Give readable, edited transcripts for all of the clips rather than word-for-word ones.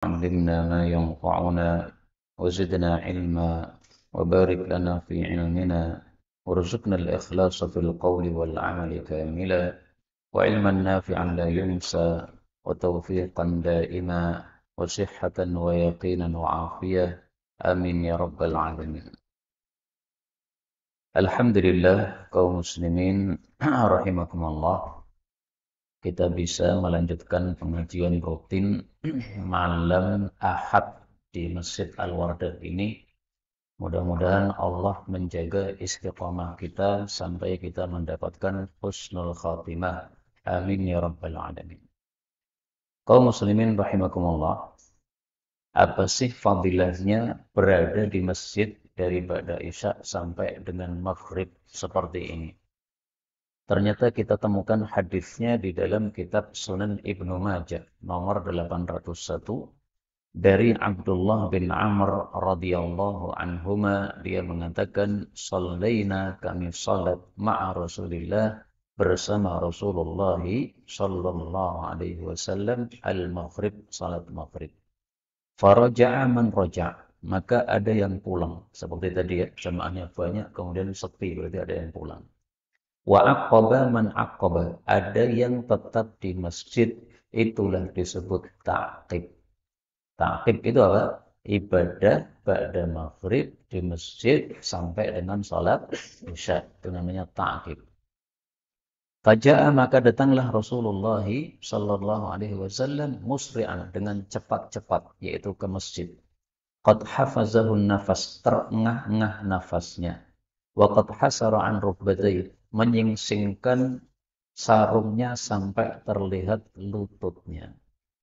علمنا ما ينفعنا وزدنا علما وبارك لنا في علمنا وارزقنا الإخلاص في القول والعمل كاملا وعلما نافعا لا ينسى وتوفيقا دائما وصحة ويقينا وعافية آمين يا رب العالمين. Alhamdulillah kaum muslimin rahimakumullah, kita bisa melanjutkan pengajian rutin malam Ahad di Masjid Al-Wardah ini. Mudah-mudahan Allah menjaga istiqamah kita sampai kita mendapatkan husnul khatimah. Amin ya rabbal alamin. Kaum muslimin rahimakumullah, apa sih fadilahnya berada di masjid dari ba'da Isya sampai dengan maghrib seperti ini? Ternyata kita temukan hadisnya di dalam kitab Sunan Ibnu Majah nomor 801 dari Abdullah bin Amr radhiyallahu anhuma. Dia mengatakan, "Shallaina kami salat ma'a Rasulillah bersama Rasulullah sallallahu alaihi wasallam al-maghrib, salat maghrib. Faraja'a man raja', maka ada yang pulang. Seperti tadi ya, jamaahnya banyak kemudian sepi, berarti ada yang pulang. Wa aqaba man aqaba, ada yang tetap di masjid, itulah disebut ta'qib. Ta'qib itu apa? Ibadah ba'da maghrib di masjid sampai dengan salat isya, itu namanya ta'qib. Faja'a, maka datanglah Rasulullah sallallahu alaihi wasallam musri'an, dengan cepat-cepat, yaitu ke masjid. Qad hafazahun nafas, terengah-engah nafasnya. Wa qad hasara an rukbatayhi, menyingsingkan sarungnya sampai terlihat lututnya.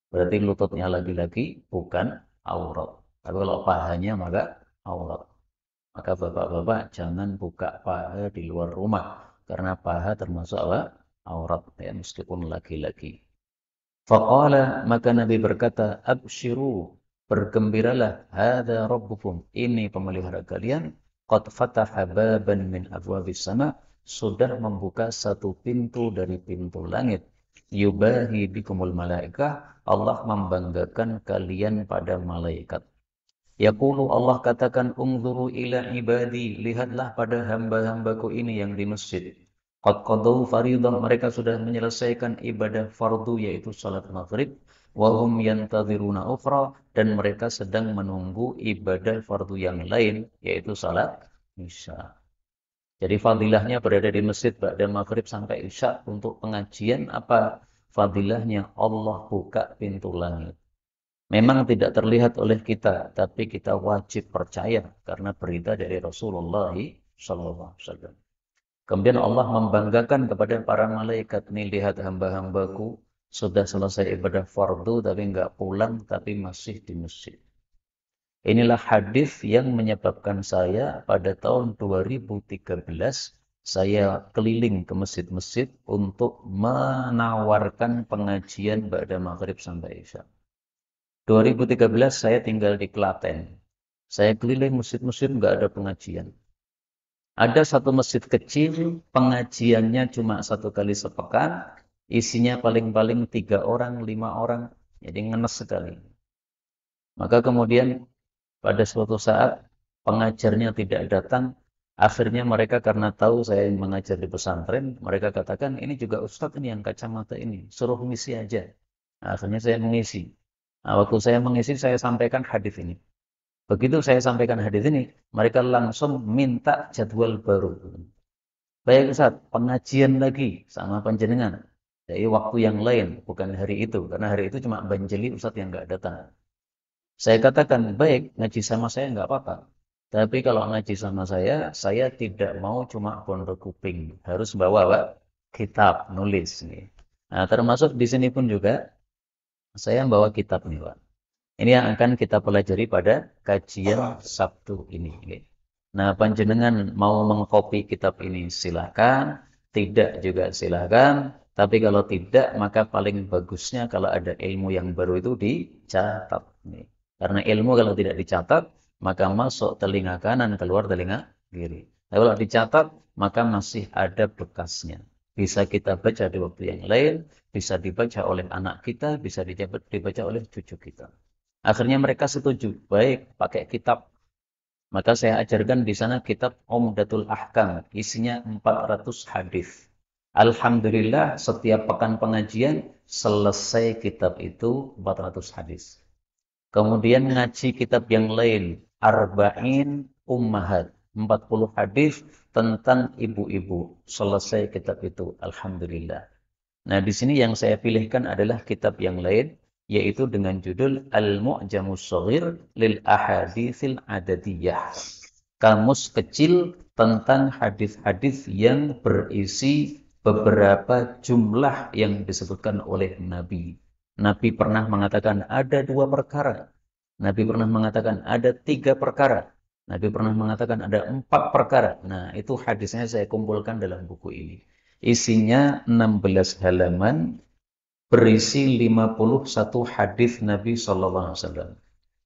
Berarti lututnya lagi-lagi bukan aurat. Tapi kalau pahanya maka aurat. Maka bapak-bapak jangan buka paha di luar rumah, karena paha termasuk apa? Aurat, ya, meskipun laki-laki. Faqala, maka Nabi berkata, abshiru, bergembiralah, hadza rabbukum, ini pemelihara kalian, qad fataha baban min abwabis sama, sudah membuka satu pintu dari pintu langit. Yubahi bikumul malaikah, Allah membanggakan kalian pada malaikat. Yaqulu, Allah katakan, unzuru ila ibadi, lihatlah pada hamba-hambaku ini yang di masjid. Qad qadaw faridah, mereka sudah menyelesaikan ibadah fardu yaitu salat maghrib. Wa hum yantadhiruna ukhra, dan mereka sedang menunggu ibadah fardu yang lain yaitu salat isya. Jadi fadilahnya berada di masjid ba'da maghrib sampai isya untuk pengajian. Apa fadilahnya? Allah buka pintu langit. Memang tidak terlihat oleh kita, tapi kita wajib percaya karena berita dari Rasulullah SAW. Kemudian Allah membanggakan kepada para malaikat, nih lihat hamba-hambaku sudah selesai ibadah fardu tapi enggak pulang, tapi masih di masjid. Inilah hadis yang menyebabkan saya pada tahun 2013 saya keliling ke masjid-masjid untuk menawarkan pengajian ba'da maghrib sampai isya. 2013 saya tinggal di Klaten. Saya keliling masjid-masjid, nggak ada pengajian. Ada satu masjid kecil, pengajiannya cuma satu kali sepekan, isinya paling-paling 3 orang, 5 orang, jadi ngenes sekali. Maka kemudian pada suatu saat pengajarnya tidak datang, akhirnya mereka karena tahu saya mengajar di pesantren, mereka katakan, ini juga Ustadz ini yang kacamata ini, suruh ngisi aja. Nah, akhirnya saya mengisi. Nah, waktu saya mengisi, saya sampaikan hadis ini. Begitu saya sampaikan hadis ini, mereka langsung minta jadwal baru. Baik Ustaz, pengajian lagi sama panjenengan. Jadi waktu yang lain, bukan hari itu. Karena hari itu cuma Banjeli Ustaz yang nggak datang. Saya katakan, baik, ngaji sama saya nggak apa-apa. Tapi kalau ngaji sama saya tidak mau cuma pondok kuping. Harus bawa Pak, kitab, nulis. Nih. Nah, termasuk di sini pun juga, saya bawa kitab nih Pak. Ini yang akan kita pelajari pada kajian Sabtu ini. Nah, panjenengan mau mengkopi kitab ini silakan, tidak juga silakan. Tapi kalau tidak, maka paling bagusnya kalau ada ilmu yang baru itu dicatat. Karena ilmu kalau tidak dicatat, maka masuk telinga kanan, keluar telinga kiri. Tapi kalau dicatat, maka masih ada bekasnya. Bisa kita baca di waktu yang lain, bisa dibaca oleh anak kita, bisa dibaca oleh cucu kita. Akhirnya mereka setuju, baik pakai kitab. Maka saya ajarkan di sana kitab Umdatul Ahkam, isinya 400 hadis. Alhamdulillah setiap pekan pengajian selesai kitab itu 400 hadis. Kemudian ngaji kitab yang lain, Arba'in Ummahat, 40 hadis tentang ibu-ibu. Selesai kitab itu, alhamdulillah. Nah, di sini yang saya pilihkan adalah kitab yang lain, yaitu dengan judul Al-Mu'jamus Shaghir lil Ahaditsil Adadiyah. Kamus kecil tentang hadis-hadis yang berisi beberapa jumlah yang disebutkan oleh Nabi. Nabi pernah mengatakan ada 2 perkara. Nabi pernah mengatakan ada 3 perkara. Nabi pernah mengatakan ada 4 perkara. Nah, itu hadisnya saya kumpulkan dalam buku ini. Isinya 16 halaman, berisi 51 hadis Nabi SAW.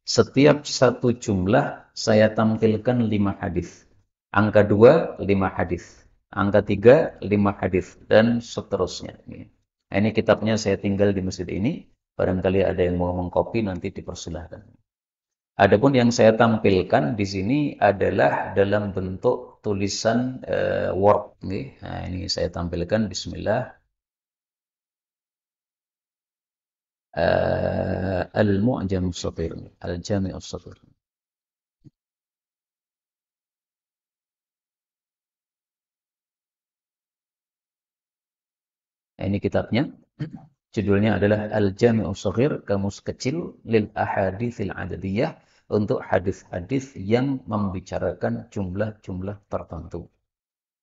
Setiap satu jumlah saya tampilkan 5 hadis. Angka 2, 5 hadis. Angka 3, 5 hadis. Dan seterusnya. Nah, ini kitabnya saya tinggal di masjid ini. Barangkali ada yang mau mengkopi nanti dipersilahkan. Adapun yang saya tampilkan di sini adalah dalam bentuk tulisan Word. Nah, ini saya tampilkan. Bismillah. Al-Mu'jam As-Saghir, Al-Jami' As-Saghir. Nah, ini kitabnya. Judulnya adalah Al-Jami' As-Saghir, kamus kecil lil ahaditsil adadiyah, untuk hadis-hadis yang membicarakan jumlah-jumlah tertentu.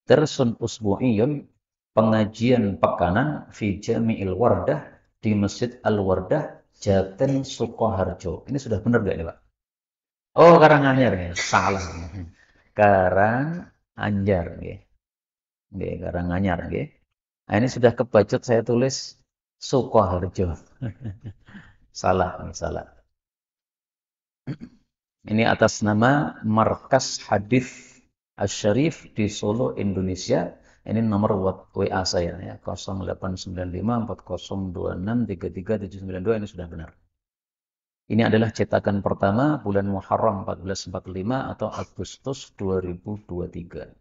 Darsun usbu'iyyun, pengajian pekanan fi Jami'il Wardah, di Masjid Al-Wardah, Jaten Sukoharjo. Ini sudah benar gak ini, Pak? Oh, Karanganyar ya. Salah. Karanganyar nggih. Nggih, Karanganyar nggih. Nah, ini sudah kebacut saya tulis Sukoharjo. Salah, nih, salah. Ini atas nama Markas Hadis Asy-Syarif di Solo, Indonesia. Ini nomor WA saya ya, 08954026337792. Ini sudah benar. Ini adalah cetakan pertama bulan Muharram 1445 atau Agustus 2023.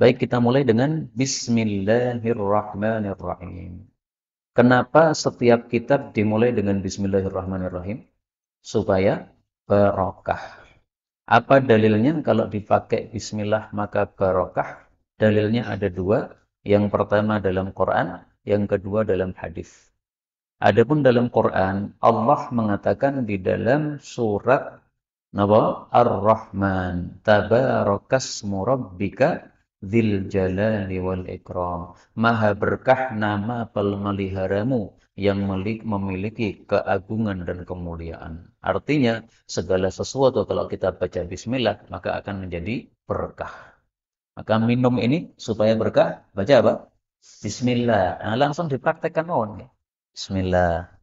Baik, kita mulai dengan Bismillahirrahmanirrahim. Kenapa setiap kitab dimulai dengan Bismillahirrahmanirrahim? Supaya barokah. Apa dalilnya kalau dipakai Bismillah maka barokah? Dalilnya ada 2. Yang pertama dalam Quran, yang kedua dalam hadis. Adapun dalam Quran, Allah mengatakan di dalam surat Ar-Rahman, Tabarakasmu Rabbika Dzil Jalali wal Ikram. Maha berkah nama pemeliharamu yang memiliki keagungan dan kemuliaan. Artinya, segala sesuatu kalau kita baca bismillah, maka akan menjadi berkah. Maka minum ini supaya berkah, baca apa? Bismillah. Nah, langsung dipraktekkan mohon. Bismillah.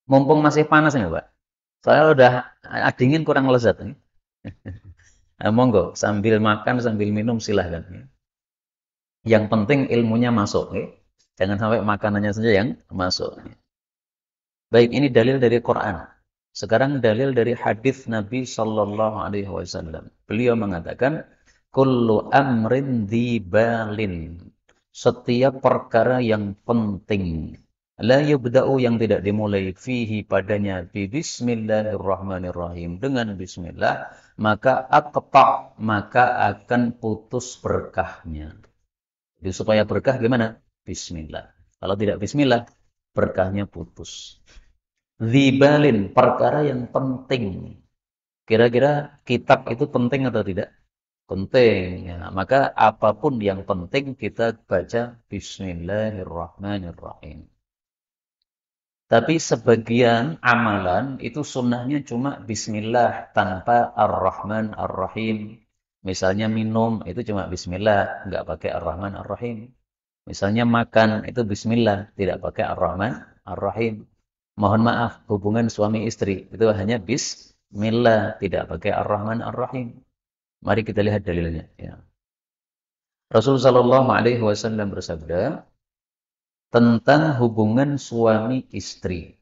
Mumpung masih panas nih, Pak. Saya udah dingin kurang lezat nih. Nah, monggo sambil makan sambil minum silahkan. Yang penting ilmunya masuk, nih. Jangan sampai makanannya saja yang masuk. Baik, ini dalil dari Quran. Sekarang dalil dari hadis Nabi Sallallahu Alaihi Wasallam. Beliau mengatakan, "Kullu amrin dzibalin." Setiap perkara yang penting, la yubda'u, yang tidak dimulai, fihi padanya, bi bismillahirrahmanirrahim, dengan bismillah, maka aqta, maka akan putus berkahnya. Jadi supaya berkah gimana? Bismillah. Kalau tidak bismillah, berkahnya putus. Dzibalin, perkara yang penting. Kira-kira kitab itu penting atau tidak? Penting. Ya, maka apapun yang penting kita baca Bismillahirrahmanirrahim. Tapi sebagian amalan itu sunnahnya cuma Bismillah tanpa Ar-Rahman Ar-Rahim. Misalnya minum itu cuma Bismillah, nggak pakai Ar-Rahman Ar-Rahim. Misalnya makan itu Bismillah, tidak pakai Ar-Rahman Ar-Rahim. Mohon maaf, hubungan suami istri itu hanya Bismillah, tidak pakai Ar-Rahman Ar-Rahim. Mari kita lihat dalilnya. Ya. Rasulullah Shallallahu Alaihi Wasallam bersabda, tentang hubungan suami istri.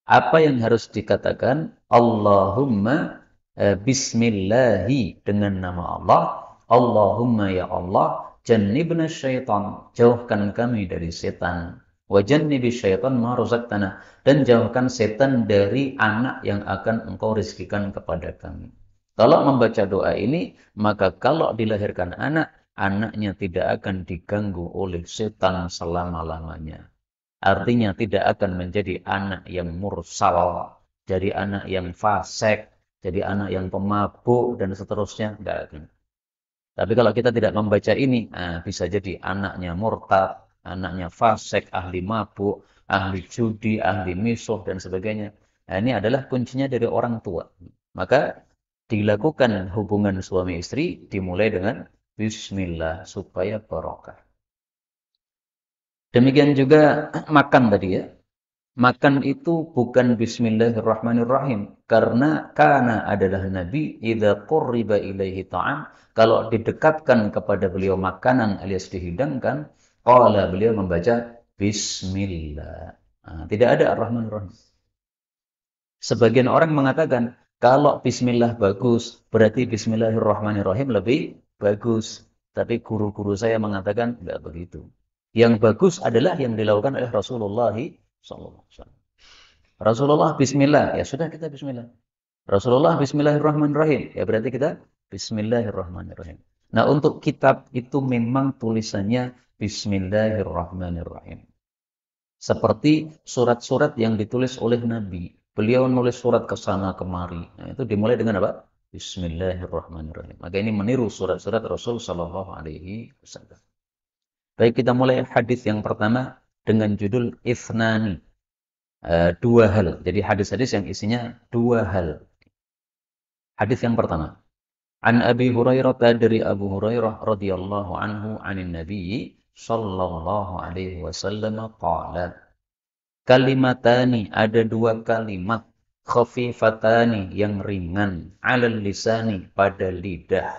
Apa yang harus dikatakan? Allahumma bismillahi, dengan nama Allah. Allahumma ya Allah, jannibna syaitan, jauhkan kami dari setan. Wa jannibi syaitan ma razaqtana, dan jauhkan setan dari anak yang akan engkau rizkikan kepada kami. Kalau membaca doa ini, maka kalau dilahirkan anak, anaknya tidak akan diganggu oleh setan selama-lamanya. Artinya tidak akan menjadi anak yang mursal, jadi anak yang fasik, jadi anak yang pemabuk, dan seterusnya. Tidak akan. Tapi kalau kita tidak membaca ini, bisa jadi anaknya murtad, anaknya fasik, ahli mabuk, ahli judi, ahli misuh, dan sebagainya. Nah, ini adalah kuncinya dari orang tua. Maka dilakukan hubungan suami istri dimulai dengan bismillah supaya barokah. Demikian juga makan tadi ya. Makan itu bukan bismillahirrahmanirrahim. Karena kana adalah Nabi, idza qurriba ilaihi ta'am, kalau didekatkan kepada beliau makanan alias dihidangkan, qala, beliau membaca bismillah. Nah, tidak ada ar-Rahmanir-Rahim. Sebagian orang mengatakan, kalau bismillah bagus, berarti bismillahirrahmanirrahim lebih bagus. Tapi guru-guru saya mengatakan, enggak begitu. Yang bagus adalah yang dilakukan oleh Rasulullah SAW. Rasulullah bismillah, ya sudah kita bismillah. Rasulullah bismillahirrahmanirrahim, ya berarti kita bismillahirrahmanirrahim. Nah, untuk kitab itu memang tulisannya bismillahirrahmanirrahim. Seperti surat-surat yang ditulis oleh Nabi. Beliau nulis surat ke sana kemari. Nah, itu dimulai dengan apa? Bismillahirrahmanirrahim. Maka ini meniru surat-surat Rasul sallallahu alaihi wasallam. Baik, kita mulai hadis yang pertama dengan judul Ithnani. Dua hal. Jadi hadis-hadis yang isinya dua hal. Hadis yang pertama. An Abi Hurairah, dari Abu Hurairah radhiyallahu anhu anin Nabi sallallahu alaihi wasallam qala. Kalimatani, ada dua kalimat, khafifatani, yang ringan, alal lisani, pada lidah,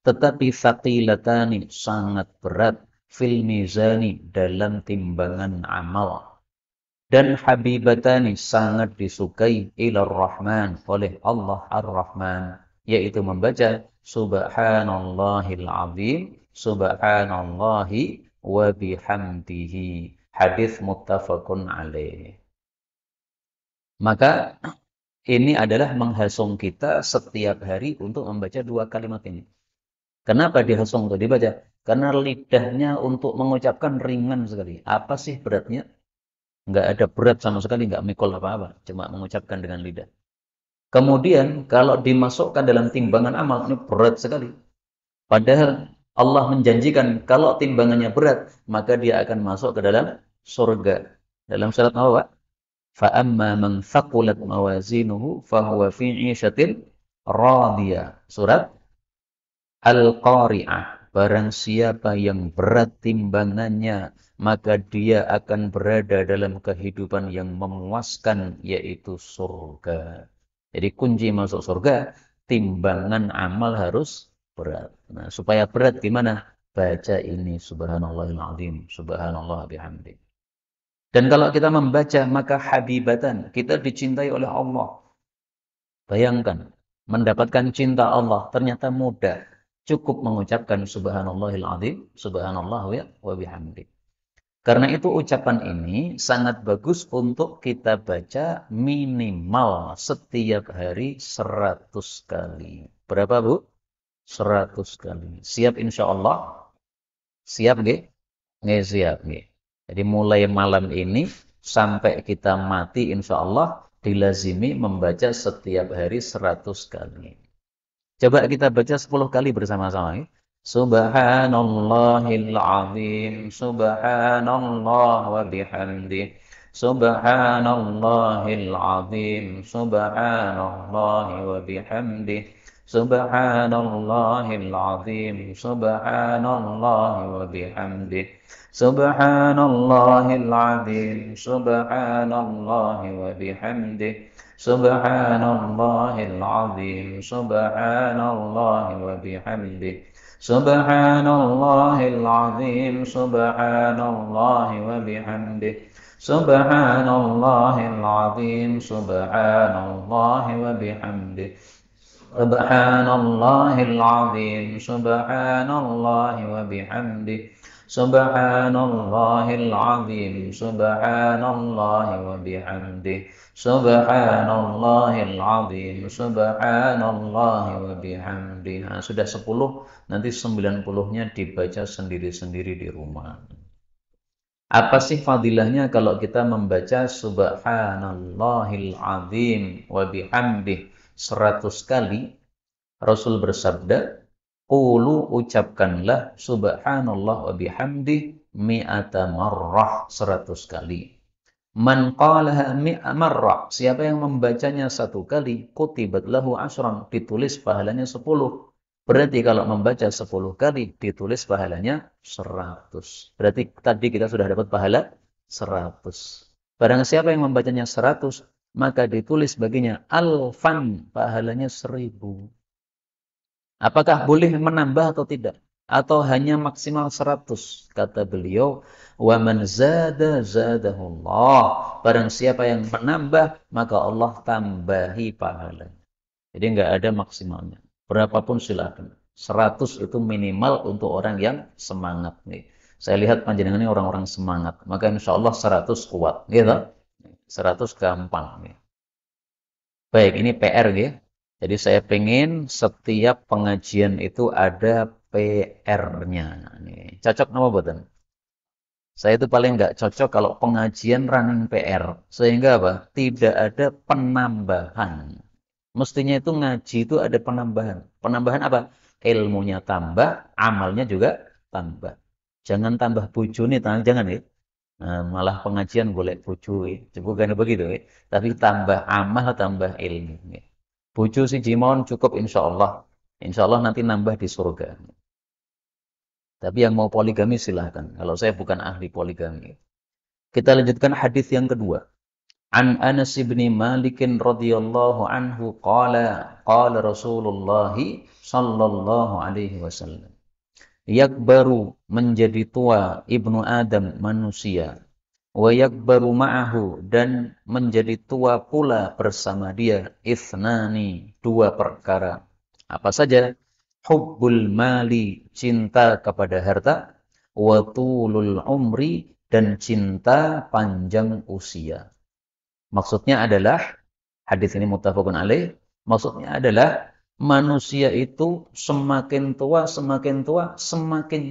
tetapi thaqilatani, sangat berat, fil mizani, dalam timbangan amal. Dan habibatani, sangat disukai, ilar rahman, oleh Allah ar-Rahman, yaitu membaca subhanallahil azim, subhanallahi wa bihamdihi. Hadis muttafaqun alaih. Maka ini adalah menghasung kita setiap hari untuk membaca dua kalimat ini. Kenapa dihasung itu dibaca? Karena lidahnya untuk mengucapkan ringan sekali. Apa sih beratnya? Nggak ada berat sama sekali, nggak mikul apa-apa, cuma mengucapkan dengan lidah. Kemudian kalau dimasukkan dalam timbangan amal, ini berat sekali. Padahal Allah menjanjikan kalau timbangannya berat, maka dia akan masuk ke dalam surga. Dalam surat apa, Pak? فَأَمَّا مَنْ ثَقُلَتْ مَوَازِينُهُ فَهُوَ فِي عِيشَةٍ رَاضِيَةٍ. Surat Al-Qari'ah. Barang siapa yang berat timbangannya, maka dia akan berada dalam kehidupan yang memuaskan, yaitu surga. Jadi kunci masuk surga, timbangan amal harus berat. Nah, supaya berat gimana? Baca ini, subhanallahil azim, subhanallah bihamdi. Dan kalau kita membaca, maka habibatan, kita dicintai oleh Allah. Bayangkan, mendapatkan cinta Allah ternyata mudah. Cukup mengucapkan subhanallahil azim, subhanallah wa bihamdi. Karena itu ucapan ini sangat bagus untuk kita baca minimal setiap hari 100 kali. Berapa, Bu? 100 kali. Siap insya Allah? Siap nggih? Nggih, siap nggih. Jadi mulai malam ini sampai kita mati insya Allah dilazimi membaca setiap hari 100 kali. Coba kita baca 10 kali bersama-sama. Subhanallahil azim, subhanallah wa bihamdih, subhanallahil azim, subhanallah wa bihamdih, Subhanallahil azim. Subhanallah wa bihamdih. Subhanallahil azim. Subhanallah wa bihamdih. Subhanallahil azim. Subhanallah wa bihamdih. Subhanallahil azim. Subhanallah wa bihamdih. Subhanallahil azim. Subhanallah wa bihamdih. Subhanallahil azim. Subhanallah wa bihamdih. Subhanallahil azim. Subhanallah wa bihamdih. Subhanallahil azim. Subhanallah wa bihamdih. Nah, sudah 10, nanti 90-nya dibaca sendiri-sendiri di rumah. Apa sih fadilahnya kalau kita membaca Subhanallahil azim wa bihamdih 100 kali? Rasul bersabda, qulu, ucapkanlah subhanallah wa bihamdih mi'ata marrah 100 kali. Man qalaha mi'a marrah, siapa yang membacanya 1 kali, kutibat lahu asyran, ditulis pahalanya 10. Berarti kalau membaca 10 kali, ditulis pahalanya 100. Berarti tadi kita sudah dapat pahala 100. Barang siapa yang membacanya 100, maka ditulis baginya alfan, pahalanya 1000. Apakah boleh menambah atau tidak? Atau hanya maksimal 100? Kata beliau, wa man zada zadahullah. Barang siapa yang menambah, maka Allah tambahi pahalanya. Jadi enggak ada maksimalnya. Berapapun silakan. 100 itu minimal untuk orang yang semangat nih. Saya lihat panjenengan ini orang-orang semangat. Maka insya Allah 100 kuat. Gitu. 100 gampang nih. Baik, ini PR ya. Jadi saya pengen setiap pengajian itu ada PR-nya. Cocok nama buatan? Saya itu paling nggak cocok kalau pengajian running PR. Sehingga apa? Tidak ada penambahan. Mestinya itu ngaji itu ada penambahan. Penambahan apa? Ilmunya tambah, amalnya juga tambah. Jangan tambah bojo nih, jangan ya. Nah, malah pengajian boleh bojo ya. Bukan begitu ya. Tapi tambah amal, tambah ilmu ya. Bojo si Jimon cukup insya Allah. Insya Allah nanti nambah di surga. Tapi yang mau poligami silahkan. Kalau saya bukan ahli poligami. Kita lanjutkan hadis yang kedua. An Anas bin Malik radhiyallahu anhu qala Rasulullah sallallahu alaihi wasallam, yakbaru, menjadi tua, ibnu Adam, manusia, wa yakbaru ma'ahu, dan menjadi tua pula bersama dia, ithnani, 2 perkara. Apa saja? Hubbul mali, cinta kepada harta, wa tulul umri, dan cinta panjang usia. Maksudnya adalah, hadis ini muttafaqun alaih, maksudnya adalah manusia itu semakin tua, semakin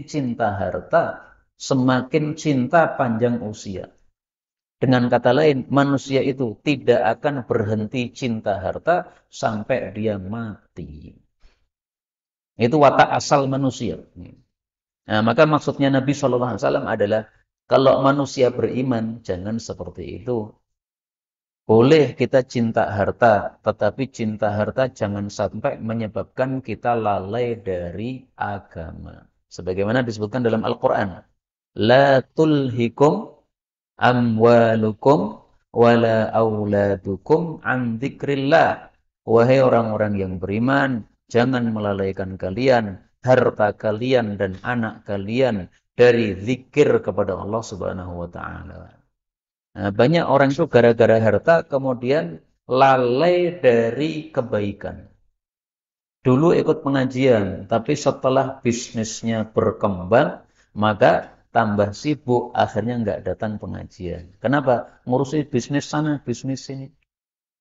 cinta harta, semakin cinta panjang usia. Dengan kata lain, manusia itu tidak akan berhenti cinta harta sampai dia mati. Itu watak asal manusia. Nah, maka maksudnya Nabi SAW adalah, kalau manusia beriman, jangan seperti itu. Boleh kita cinta harta, tetapi cinta harta jangan sampai menyebabkan kita lalai dari agama. Sebagaimana disebutkan dalam Al-Quran. La tulhikum amwalukum wala auladukum an dzikrillah. Wahai orang-orang yang beriman, jangan melalaikan kalian, harta kalian dan anak kalian dari zikir kepada Allah Subhanahu wa taala. Nah, banyak orang itu gara-gara harta kemudian lalai dari kebaikan. Dulu ikut pengajian, tapi setelah bisnisnya berkembang, maka tambah sibuk, akhirnya nggak datang pengajian. Kenapa? Ngurusi bisnis sana, bisnis sini.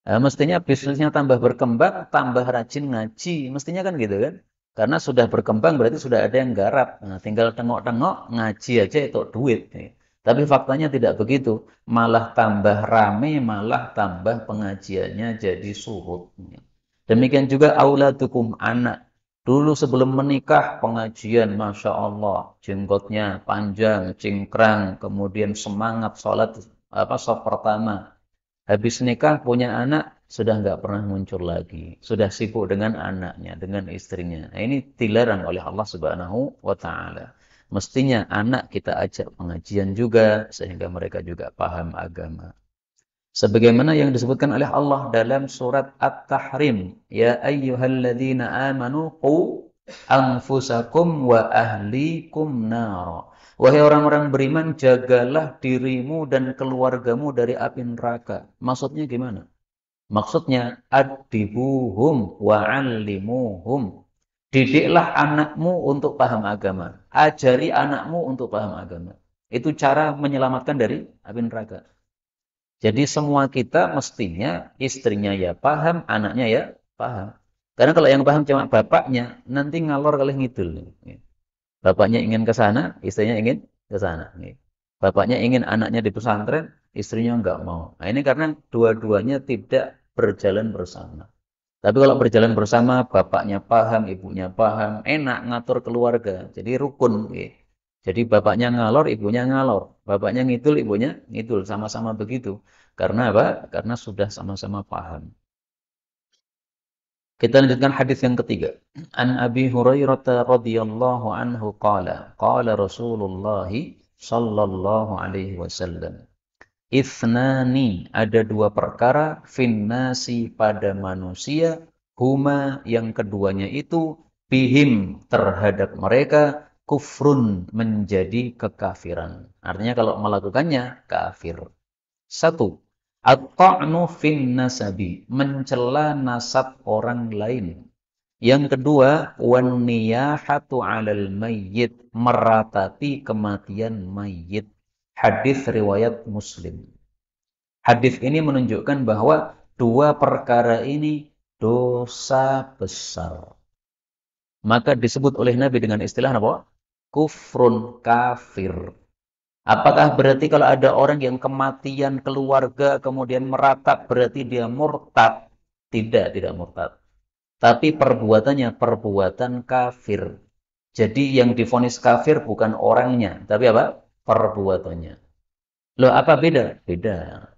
Nah, mestinya bisnisnya tambah berkembang, tambah rajin ngaji. Mestinya kan gitu kan? Karena sudah berkembang berarti sudah ada yang garap. Nah, tinggal tengok-tengok, ngaji aja itu duit. Tapi faktanya tidak begitu, malah tambah rame, malah tambah pengajiannya jadi surut. Demikian juga auladukum, anak. Dulu sebelum menikah pengajian, Masya Allah, jenggotnya panjang, cingkrang, kemudian semangat sholat, shaf pertama. Habis nikah punya anak, sudah nggak pernah muncul lagi, sudah sibuk dengan anaknya, dengan istrinya. Nah, ini dilarang oleh Allah Subhanahu wa taala. Mestinya anak kita ajak pengajian juga sehingga mereka juga paham agama. Sebagaimana yang disebutkan oleh Allah dalam surat At-Tahrim, ya ayyuhalladzina amanu qu anfusakum wa ahlikum nar. Wahai orang-orang beriman, jagalah dirimu dan keluargamu dari api neraka. Maksudnya gimana? Maksudnya adibuhum wa'allimuhum. Didiklah anakmu untuk paham agama. Ajari anakmu untuk paham agama. Itu cara menyelamatkan dari api neraka. Jadi semua kita mestinya istrinya ya paham, anaknya ya paham. Karena kalau yang paham cuma bapaknya, nanti ngalor kali ngidul. Bapaknya ingin ke sana, istrinya ingin ke sana. Bapaknya ingin anaknya di pesantren, istrinya enggak mau. Nah, ini karena dua-duanya tidak berjalan bersama. Tapi kalau berjalan bersama, bapaknya paham, ibunya paham, enak ngatur keluarga. Jadi rukun. Jadi bapaknya ngalor, ibunya ngalor. Bapaknya ngidul, ibunya ngidul. Sama-sama begitu. Karena apa? Karena sudah sama-sama paham. Kita lanjutkan hadis yang ketiga. An Abi Hurairah radhiyallahu anhu qala Rasulullah sallallahu alaihi wasallam. Ithnani, ada dua perkara finnasi pada manusia, huma yang keduanya itu bihim terhadap mereka kufrun menjadi kekafiran. Artinya kalau melakukannya kafir. Satu, at-ta'nu fin nasabi, mencela nasab orang lain. Yang kedua, wan niyahatu 'alal mayyit, meratapi kematian mayit. Hadis riwayat Muslim. Hadis ini menunjukkan bahwa dua perkara ini dosa besar. Maka disebut oleh Nabi dengan istilah apa? Kufrun, kafir. Apakah berarti kalau ada orang yang kematian keluarga kemudian meratap berarti dia murtad? Tidak, tidak murtad. Tapi perbuatannya perbuatan kafir. Jadi yang divonis kafir bukan orangnya, tapi apa? Perbuatannya. Loh, apa beda? Beda.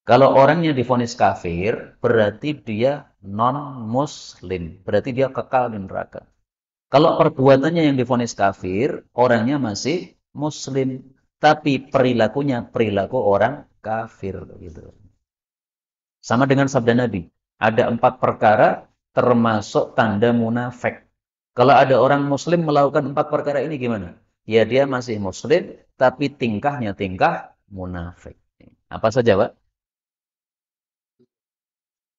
Kalau orangnya divonis kafir, berarti dia non-muslim. Berarti dia kekal di neraka. Kalau perbuatannya yang divonis kafir, orangnya masih muslim. Tapi perilakunya perilaku orang kafir. Gitu. Sama dengan sabda Nabi. Ada 4 perkara termasuk tanda munafik. Kalau ada orang muslim melakukan 4 perkara ini gimana? Ya dia masih muslim, tapi tingkahnya tingkah munafik. Apa saja, Pak?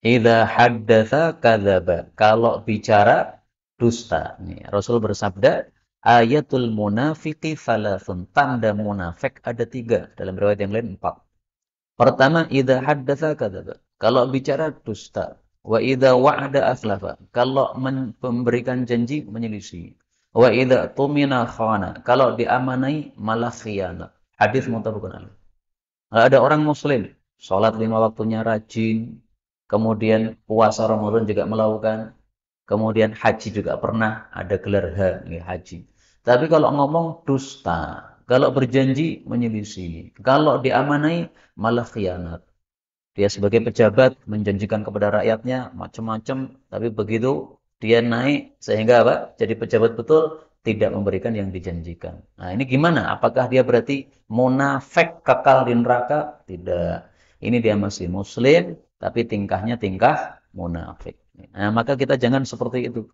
Idza haddatsa kadzaba. Kalau bicara dusta. Nih, Rasul bersabda, ayatul munafiqi thalathun. Tanda munafik ada 3. Dalam riwayat yang lain 4. Pertama, idza haddatsa kadzaba. Kalau bicara dusta. Wa idza wa'ada akhlafa. Kalau memberikan janji menyelisih. Wa idza tumina khana. Kalau diamanai malah khianat. Hadis muttafaqun alaih. Ada orang muslim, sholat 5 waktunya rajin, kemudian puasa Ramadan juga melakukan, kemudian haji juga pernah, ada gelar haji. Tapi kalau ngomong dusta, kalau berjanji menyelisih, kalau diamanai malah khianat. Dia sebagai pejabat menjanjikan kepada rakyatnya macam-macam, tapi begitu dia naik sehingga apa? Jadi pejabat betul, tidak memberikan yang dijanjikan. Nah, ini gimana? Apakah dia berarti munafik kekal di neraka? Tidak. Ini dia masih muslim, tapi tingkahnya tingkah munafik. Nah, maka kita jangan seperti itu.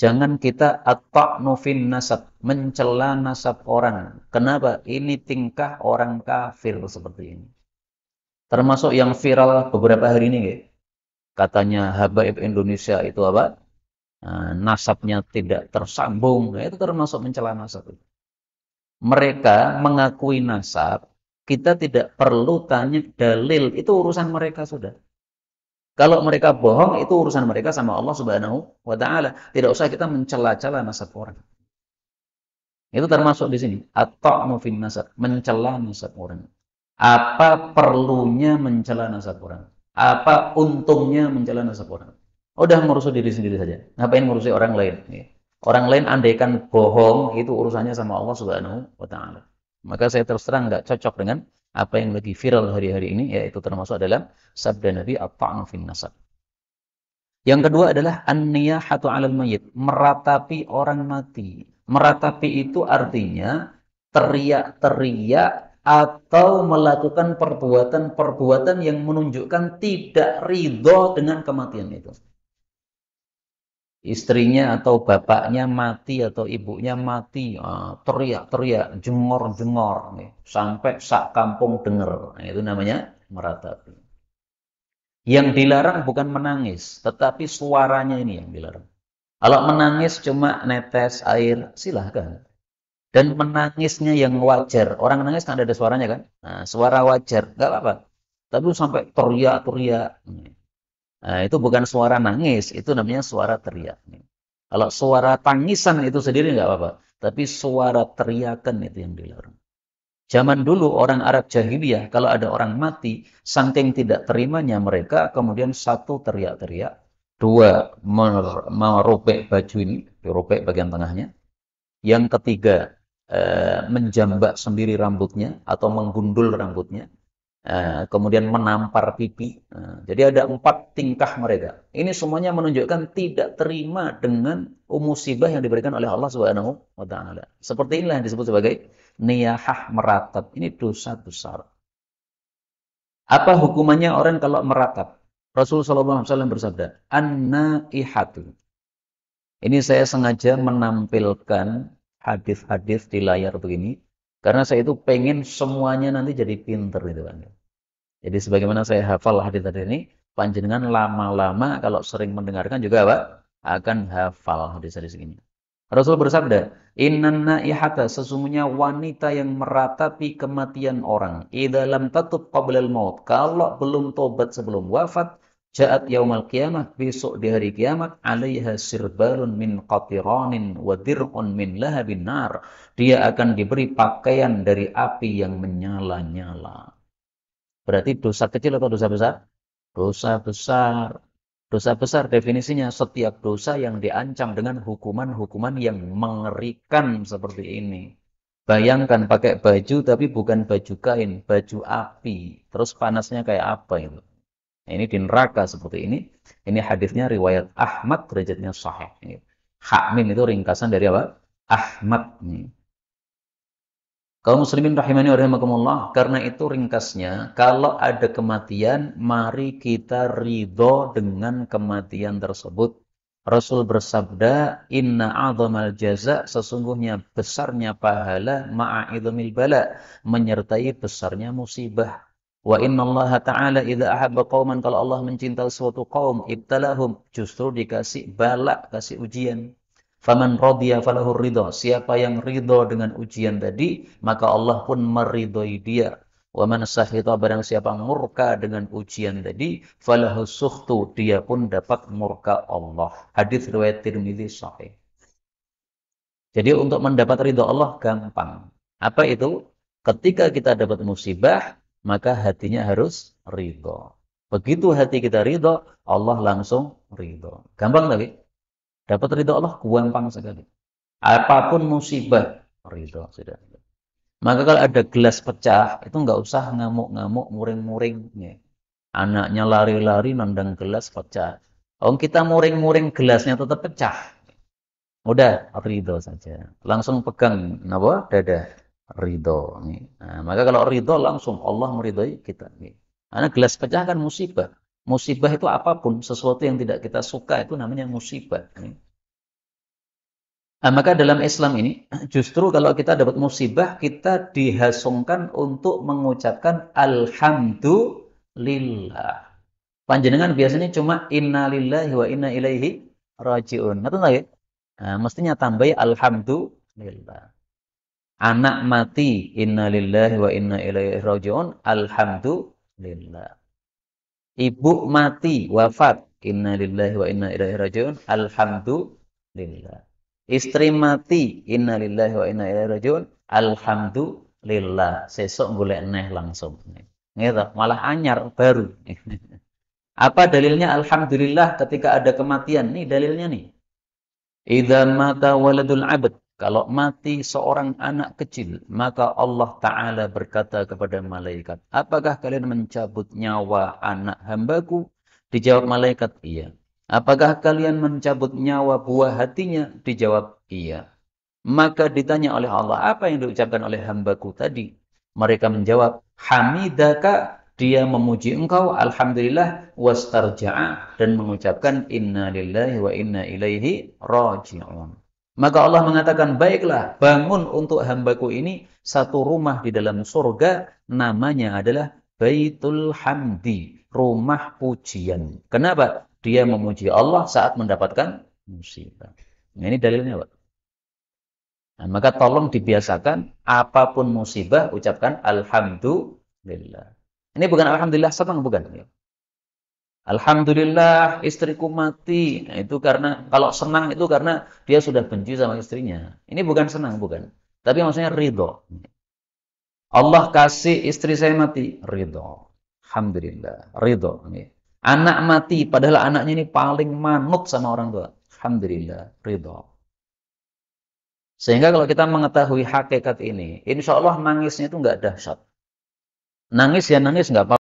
Jangan kita at-ta'nu fin nasab, mencela nasab orang. Kenapa? Ini tingkah orang kafir seperti ini. Termasuk yang viral beberapa hari ini, ya. Katanya Habaib Indonesia itu apa? Nasabnya tidak tersambung. Nah, itu termasuk mencela nasab. Mereka mengakui nasab, kita tidak perlu tanya dalil. Itu urusan mereka sudah. Kalau mereka bohong, itu urusan mereka sama Allah Subhanahu wa Ta'ala. Tidak usah kita mencela-cela nasab orang. Itu termasuk di sini. At-ta'nu fin nasab, mencela nasab orang. Apa perlunya mencela nasab orang? Apa untungnya mencela nasab orang? Udah ngurusi diri sendiri saja. Ngapain ngurusi orang lain? Orang lain andaikan bohong, itu urusannya sama Allah Subhanahu wa Ta'ala. Maka saya terus terang nggak cocok dengan Apa yang lagi viral hari-hari ini, yaitu termasuk dalam sabda Nabi, at-ta'nu fin nasab. Yang kedua adalah an-niyahatu 'alal mayyit, meratapi orang mati. Meratapi itu artinya teriak-teriak atau melakukan perbuatan-perbuatan yang menunjukkan tidak ridho dengan kematian itu. Istrinya atau bapaknya mati atau ibunya mati, teriak-teriak, jengor-jengor, sampai sak kampung dengar. Nah, itu namanya meratapi. Yang dilarang bukan menangis, tetapi suaranya ini yang dilarang. Kalau menangis cuma netes air, silahkan. Dan menangisnya yang wajar. Orang nangis kan ada suaranya kan? Nah, suara wajar, nggak apa-apa. Tapi sampai teriak-teriak. Nah, itu bukan suara nangis, itu namanya suara teriak. Kalau suara tangisan itu sendiri nggak apa-apa. Tapi suara teriakan itu yang dilarang. Zaman dulu orang Arab jahiliyah, kalau ada orang mati, saking tidak terimanya mereka, kemudian satu teriak-teriak, dua merobek baju ini, dirobek bagian tengahnya. Yang ketiga, menjambak sendiri rambutnya atau menggundul rambutnya. Kemudian menampar pipi. Jadi ada 4 tingkah mereka. Ini semuanya menunjukkan tidak terima dengan musibah yang diberikan oleh Allah Subhanahu wa taala. Seperti inilah yang disebut sebagai niyahah meratap. Ini dosa besar. Apa hukumannya orang kalau meratap? Rasulullah SAW bersabda, an-naihatu. Ini saya sengaja menampilkan hadis-hadis di layar begini karena saya itu pengen semuanya nanti jadi pinter gitu kan. Jadi sebagaimana saya hafal hadis tadi ini, panjenengan lama-lama kalau sering mendengarkan juga apa? Akan hafal hadis-hadis ini. Rasul bersabda, "Innan naihata, sesungguhnya wanita yang meratapi kematian orang, idza lam tatub qablal maut, kalau belum tobat sebelum wafat, ja'at yaumal qiyamah, besok di hari kiamat, 'alaiha sirbalun min qatiranin wa dir'un min lahabin nar." Dia akan diberi pakaian dari api yang menyala-nyala. Berarti dosa kecil atau dosa besar? Dosa besar. Dosa besar definisinya setiap dosa yang diancam dengan hukuman-hukuman yang mengerikan seperti ini. Bayangkan pakai baju tapi bukan baju kain, baju api. Terus panasnya kayak apa itu? Nah, ini di neraka seperti ini. Ini hadisnya riwayat Ahmad, derajatnya sahih. Hakmin itu ringkasan dari apa? Ahmad. Kaum muslimin rahimani wa rahimakumullah, karena itu ringkasnya, kalau ada kematian, mari kita ridho dengan kematian tersebut. Rasul bersabda, "Inna a'dhamal jaza", sesungguhnya besarnya pahala, ma'a'idhamil bala, menyertai besarnya musibah. Wa inna Allah ta'ala idza ahabba qauman, kalau Allah mencintai suatu kaum, ibtalahum, justru dikasih bala, kasih ujian. Faman radiya falahu ridha. Siapa yang ridho dengan ujian tadi, maka Allah pun meridhoi dia. Wa man sahita, barang siapa murka dengan ujian tadi, falahu sukhtu, dia pun dapat murka Allah. Hadis riwayat Tirmidzi sahih. Jadi untuk mendapat ridho Allah gampang. Apa itu? Ketika kita dapat musibah, maka hatinya harus ridho. Begitu hati kita ridho, Allah langsung ridho. Gampang tapi? Dapat ridho Allah gampang sekali. Apapun musibah, ridho sudah. Maka kalau ada gelas pecah, itu nggak usah ngamuk-ngamuk, muring-muring. Anaknya lari-lari nendang gelas pecah. Oh, kita muring-muring gelasnya tetap pecah. Udah, ridho saja. Langsung pegang apa? Dada. Ridho. Nah, maka kalau ridho langsung Allah meridhoi kita. Karena gelas pecah kan musibah. Musibah itu apapun, sesuatu yang tidak kita suka itu namanya musibah. Nah, maka dalam Islam ini, justru kalau kita dapat musibah, kita dihasungkan untuk mengucapkan Alhamdulillah. Panjenengan biasanya cuma Inna lillahi wa inna ilaihi raji'un. Ngerti nggak ya? Nah, mestinya tambah Alhamdulillah. Anak mati, Inna lillahi wa inna ilaihi raji'un, Alhamdulillah. Ibu mati, wafat, Inna lillahi wa inna ilaihi raji'un, Alhamdulillah. Istri mati, Inna lillahi wa inna ilaihi raji'un, Alhamdulillah. Sesok golek neh langsung. Gitu, malah anyar baru. Apa dalilnya Alhamdulillah ketika ada kematian? Nih dalilnya nih. Idza mata waladul abd, Kalau mati seorang anak kecil, maka Allah Ta'ala berkata kepada malaikat, apakah kalian mencabut nyawa anak hambaku? Dijawab malaikat, iya. Apakah kalian mencabut nyawa buah hatinya? Dijawab, iya. Maka ditanya oleh Allah, apa yang diucapkan oleh hambaku tadi? Mereka menjawab, hamidaka, dia memuji engkau, alhamdulillah, wastarja'a, dan mengucapkan, inna lillahi wa inna ilaihi raji'un. Maka Allah mengatakan, baiklah, bangun untuk hambaku ini satu rumah di dalam surga, namanya adalah Baitul Hamdi, rumah pujian. Kenapa? Dia memuji Allah saat mendapatkan musibah. Nah, ini dalilnya, Pak. Nah, maka tolong dibiasakan, apapun musibah, ucapkan Alhamdulillah. Ini bukan Alhamdulillah senang, bukan. Alhamdulillah istriku mati. Nah, itu karena kalau senang itu karena dia sudah benci sama istrinya. Ini bukan senang, bukan. Tapi maksudnya ridho. Allah kasih istri saya mati, ridho. Alhamdulillah, ridho. Anak mati, padahal anaknya ini paling manut sama orang tua. Alhamdulillah, ridho. Sehingga kalau kita mengetahui hakikat ini, insya Allah nangisnya itu nggak dahsyat. Nangis ya nangis nggak apa-apa.